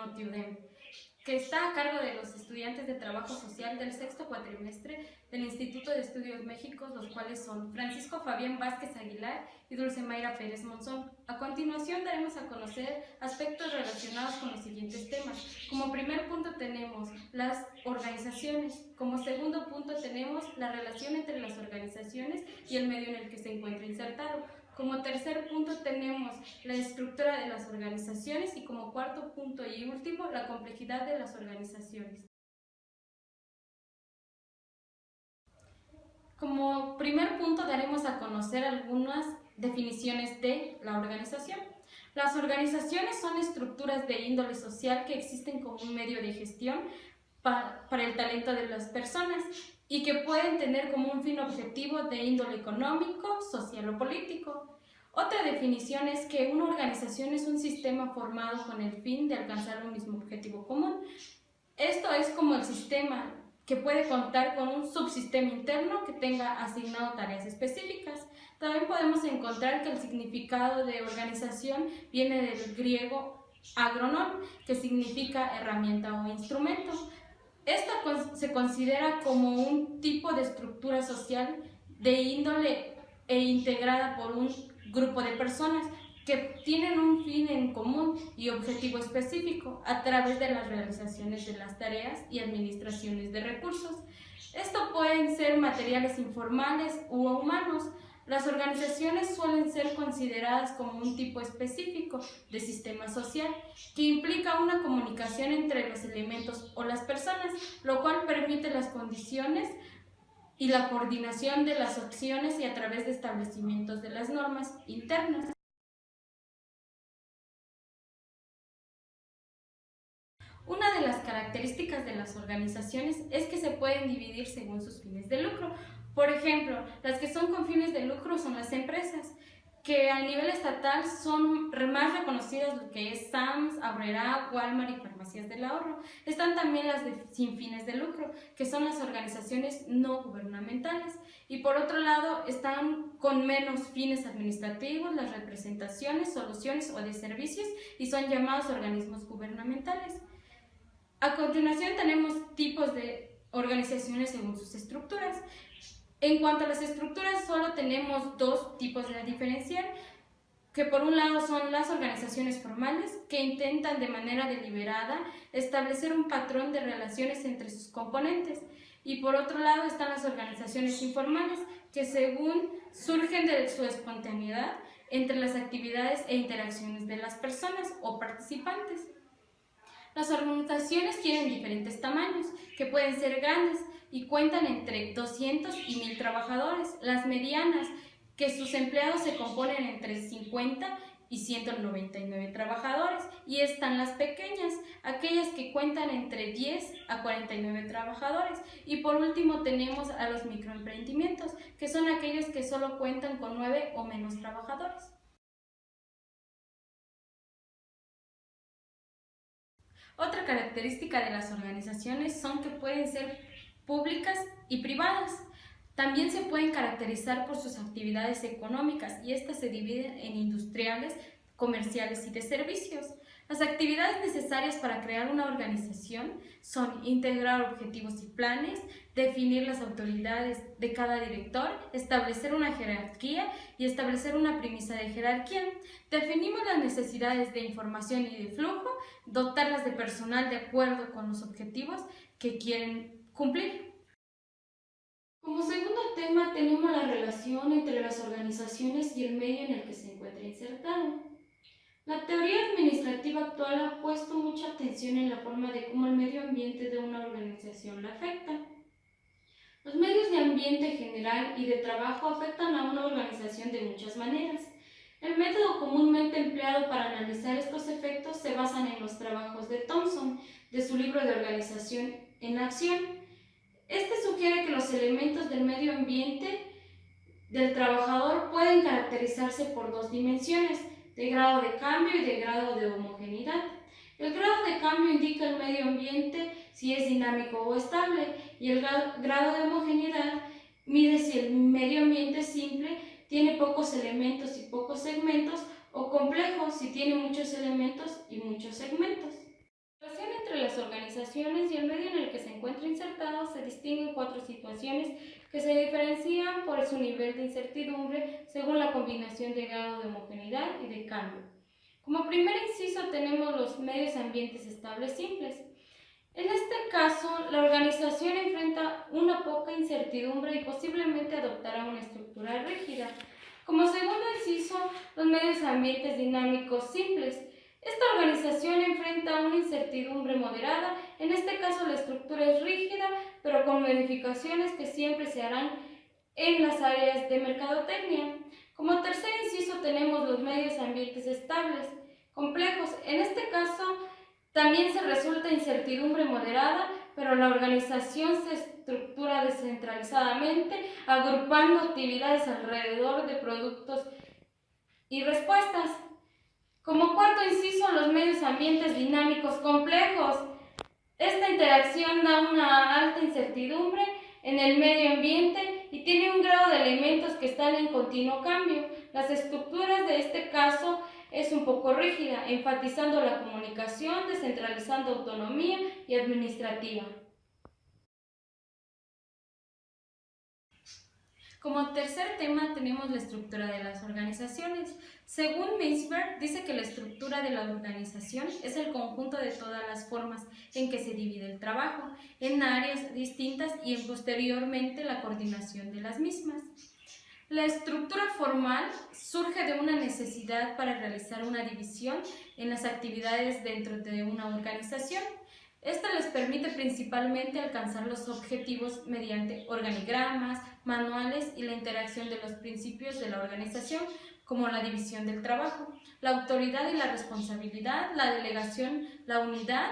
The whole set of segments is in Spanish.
NOTIUDEM, que está a cargo de los estudiantes de Trabajo Social del sexto cuatrimestre del Instituto de Estudios Méxicos, los cuales son Francisco Fabián Vázquez Aguilar y Dulce Mayra Pérez Monzón. A continuación daremos a conocer aspectos relacionados con los siguientes temas. Como primer punto tenemos las organizaciones, como segundo punto tenemos la relación entre las organizaciones y el medio en el que se encuentra insertado. Como tercer punto tenemos la estructura de las organizaciones y como cuarto punto y último, la complejidad de las organizaciones. Como primer punto daremos a conocer algunas definiciones de la organización. Las organizaciones son estructuras de índole social que existen como un medio de gestión para el talento de las personas y que pueden tener como un fin objetivo de índole económico, social o político. Otra definición es que una organización es un sistema formado con el fin de alcanzar un mismo objetivo común. Esto es como el sistema que puede contar con un subsistema interno que tenga asignado tareas específicas. También podemos encontrar que el significado de organización viene del griego agronon, que significa herramienta o instrumento. Esta se considera como un tipo de estructura social de índole e integrada por un grupo de personas que tienen un fin en común y objetivo específico a través de las realizaciones de las tareas y administraciones de recursos. Esto pueden ser materiales informales u humanos. Las organizaciones suelen ser consideradas como un tipo específico de sistema social que implica una comunicación entre los elementos o las personas, lo cual permite las condiciones y la coordinación de las acciones y a través de establecimientos de las normas internas. Una de las características de las organizaciones es que se pueden dividir según sus fines de lucro. Por ejemplo, las que son con fines de lucro son las empresas, que a nivel estatal son más reconocidas, lo que es Sams, Abrera, Walmart y Farmacias del Ahorro. Están también las sin fines de lucro, que son las organizaciones no gubernamentales. Y por otro lado, están con menos fines administrativos, las representaciones, soluciones o de servicios, y son llamados organismos gubernamentales. A continuación tenemos tipos de organizaciones según sus estructuras. En cuanto a las estructuras, solo tenemos dos tipos de diferenciar, que por un lado son las organizaciones formales, que intentan de manera deliberada establecer un patrón de relaciones entre sus componentes, y por otro lado están las organizaciones informales, que según surgen de su espontaneidad entre las actividades e interacciones de las personas o participantes. Las organizaciones tienen diferentes tamaños, que pueden ser grandes y cuentan entre 200 y 1000 trabajadores. Las medianas, que sus empleados se componen entre 50 y 199 trabajadores. Y están las pequeñas, aquellas que cuentan entre 10 a 49 trabajadores. Y por último tenemos a los microemprendimientos, que son aquellos que solo cuentan con 9 o menos trabajadores. Otra característica de las organizaciones son que pueden ser públicas y privadas. También se pueden caracterizar por sus actividades económicas y estas se dividen en industriales, comerciales y de servicios. Las actividades necesarias para crear una organización son integrar objetivos y planes, definir las autoridades de cada director, establecer una jerarquía y establecer una premisa de jerarquía. Definimos las necesidades de información y de flujo, dotarlas de personal de acuerdo con los objetivos que quieren cumplir. Como segundo tema tenemos la relación entre las organizaciones y el medio en el que se encuentra insertado. La teoría administrativa actual ha puesto mucha atención en la forma de cómo el medio ambiente de una organización la afecta. Los medios de ambiente general y de trabajo afectan a una organización de muchas maneras. El método comúnmente empleado para analizar estos efectos se basa en los trabajos de Thomson, de su libro de Organización en Acción. Este sugiere que los elementos del medio ambiente del trabajador pueden caracterizarse por dos dimensiones, de grado de cambio y de grado de homogeneidad. El grado de cambio indica el medio ambiente si es dinámico o estable, y el grado de homogeneidad mide si el medio ambiente es simple, tiene pocos elementos y pocos segmentos, o complejo si tiene muchos elementos y muchos segmentos. La relación entre las organizaciones y el medio en el que se encuentra insertado se distingue en 4 situaciones que se diferencian por su nivel de incertidumbre según la combinación de grado de homogeneidad y de cambio. Como primer inciso tenemos los medios ambientes estables simples. En este caso, la organización enfrenta una poca incertidumbre y posiblemente adoptará una estructura rígida. Como segundo inciso, los medios ambientes dinámicos simples. Esta organización enfrenta una incertidumbre moderada, en este caso la estructura es rígida, pero con modificaciones que siempre se harán en las áreas de mercadotecnia. Como tercer inciso tenemos los medios ambientes estables, complejos. En este caso también se resulta incertidumbre moderada, pero la organización se estructura descentralizadamente, agrupando actividades alrededor de productos y respuestas. Como cuarto inciso, los medios ambientes dinámicos complejos. Esta interacción da una alta incertidumbre en el medio ambiente y tiene un grado de elementos que están en continuo cambio. Las estructuras de este caso es un poco rígida, enfatizando la comunicación, descentralizando autonomía y administrativa. Como tercer tema tenemos la estructura de las organizaciones. Según Meisberg, dice que la estructura de la organización es el conjunto de todas las formas en que se divide el trabajo en áreas distintas y posteriormente la coordinación de las mismas. La estructura formal surge de una necesidad para realizar una división en las actividades dentro de una organización. Esta les permite principalmente alcanzar los objetivos mediante organigramas, manuales y la interacción de los principios de la organización, como la división del trabajo, la autoridad y la responsabilidad, la delegación, la unidad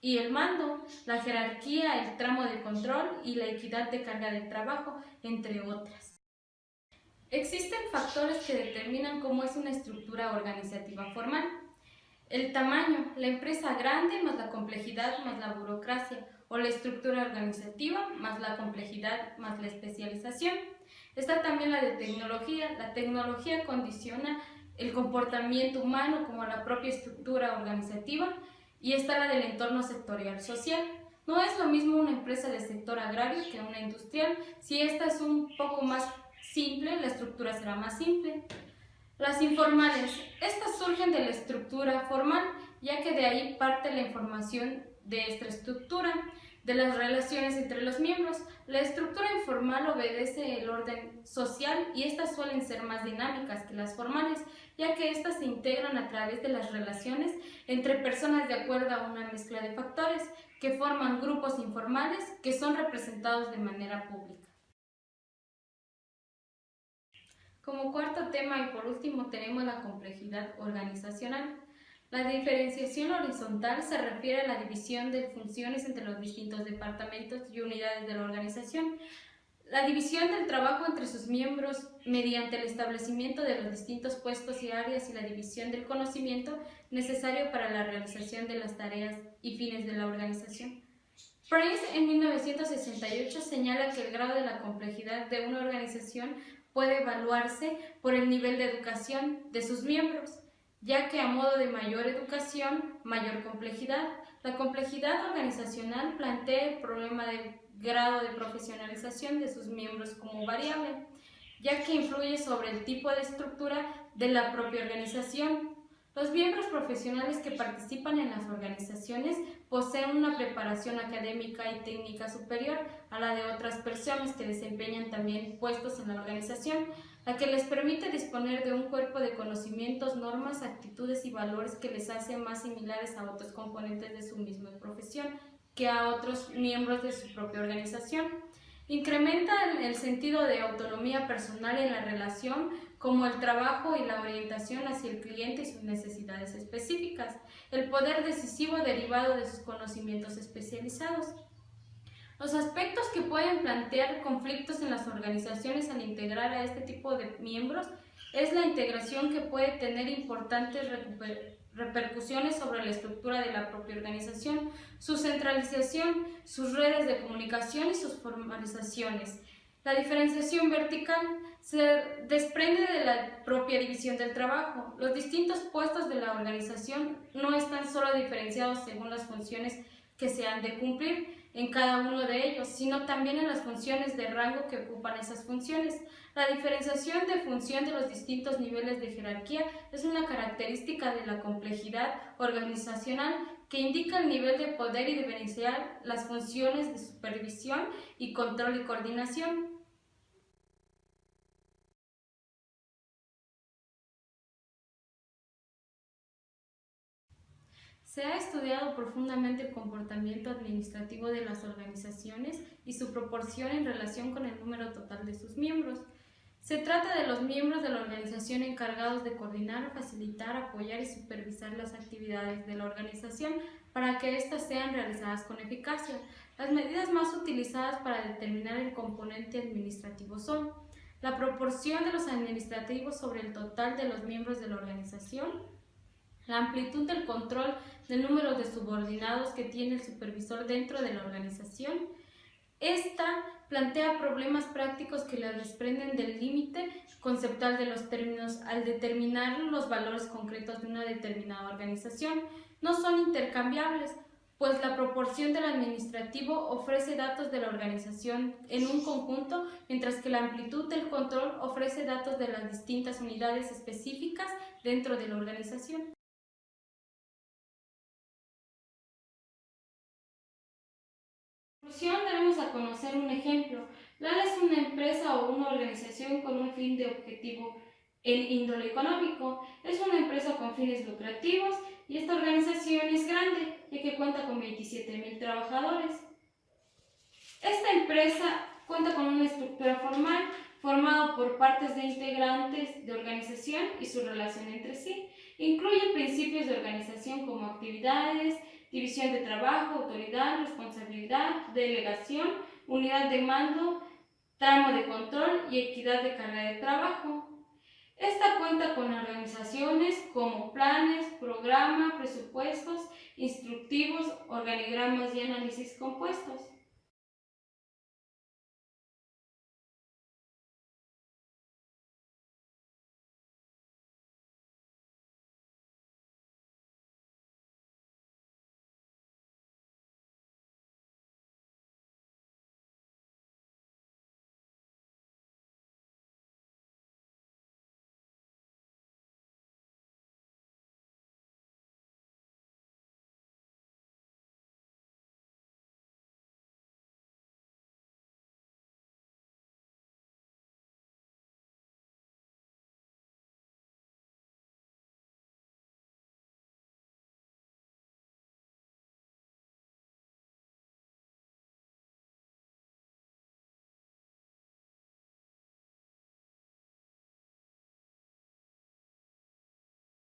y el mando, la jerarquía, el tramo de control y la equidad de carga de trabajo, entre otras. Existen factores que determinan cómo es una estructura organizativa formal. El tamaño, la empresa grande más la complejidad más la burocracia, o la estructura organizativa más la complejidad más la especialización. Está también la de tecnología. La tecnología condiciona el comportamiento humano como la propia estructura organizativa, y está la del entorno sectorial social. No es lo mismo una empresa del sector agrario que una industrial. Si esta es un poco más simple, la estructura será más simple. Las informales. Estas surgen de la estructura formal, ya que de ahí parte la información de esta estructura, de las relaciones entre los miembros. La estructura informal obedece el orden social y estas suelen ser más dinámicas que las formales, ya que estas se integran a través de las relaciones entre personas de acuerdo a una mezcla de factores que forman grupos informales que son representados de manera pública. Como cuarto tema y por último tenemos la complejidad organizacional. La diferenciación horizontal se refiere a la división de funciones entre los distintos departamentos y unidades de la organización. La división del trabajo entre sus miembros mediante el establecimiento de los distintos puestos y áreas y la división del conocimiento necesario para la realización de las tareas y fines de la organización. Prince en 1968 señala que el grado de la complejidad de una organización puede evaluarse por el nivel de educación de sus miembros, ya que a modo de mayor educación, mayor complejidad. La complejidad organizacional plantea el problema del grado de profesionalización de sus miembros como variable, ya que influye sobre el tipo de estructura de la propia organización. Los miembros profesionales que participan en las organizaciones poseen una preparación académica y técnica superior a la de otras personas que desempeñan también puestos en la organización, la que les permite disponer de un cuerpo de conocimientos, normas, actitudes y valores que les hace más similares a otros componentes de su misma profesión que a otros miembros de su propia organización. Incrementa el sentido de autonomía personal en la relación, como el trabajo y la orientación hacia el cliente y sus necesidades específicas, el poder decisivo derivado de sus conocimientos especializados. Los aspectos que pueden plantear conflictos en las organizaciones al integrar a este tipo de miembros es la integración, que puede tener importantes repercusiones sobre la estructura de la propia organización, su centralización, sus redes de comunicación y sus formalizaciones. La diferenciación vertical se desprende de la propia división del trabajo. Los distintos puestos de la organización no están solo diferenciados según las funciones que se han de cumplir en cada uno de ellos, sino también en las funciones de rango que ocupan esas funciones. La diferenciación de función de los distintos niveles de jerarquía es una característica de la complejidad organizacional que indica el nivel de poder y diferenciar las funciones de supervisión y control y coordinación. Se ha estudiado profundamente el comportamiento administrativo de las organizaciones y su proporción en relación con el número total de sus miembros. Se trata de los miembros de la organización encargados de coordinar, facilitar, apoyar y supervisar las actividades de la organización para que éstas sean realizadas con eficacia. Las medidas más utilizadas para determinar el componente administrativo son la proporción de los administrativos sobre el total de los miembros de la organización, la amplitud del control del número de subordinados que tiene el supervisor dentro de la organización. Esta plantea problemas prácticos que la desprenden del límite conceptual de los términos al determinar los valores concretos de una determinada organización. No son intercambiables, pues la proporción del administrativo ofrece datos de la organización en un conjunto, mientras que la amplitud del control ofrece datos de las distintas unidades específicas dentro de la organización. Debemos a conocer un ejemplo. LAN es una empresa o una organización con un fin de objetivo en índole económico. Es una empresa con fines lucrativos y esta organización es grande, ya que cuenta con 27.000 trabajadores. Esta empresa cuenta con una estructura formal formada por partes de integrantes de organización y su relación entre sí. Incluye principios de organización como actividades, división de trabajo, autoridad, responsabilidad, delegación, unidad de mando, tramo de control y equidad de carga de trabajo. Esta cuenta con organizaciones como planes, programa, presupuestos, instructivos, organigramas y análisis compuestos.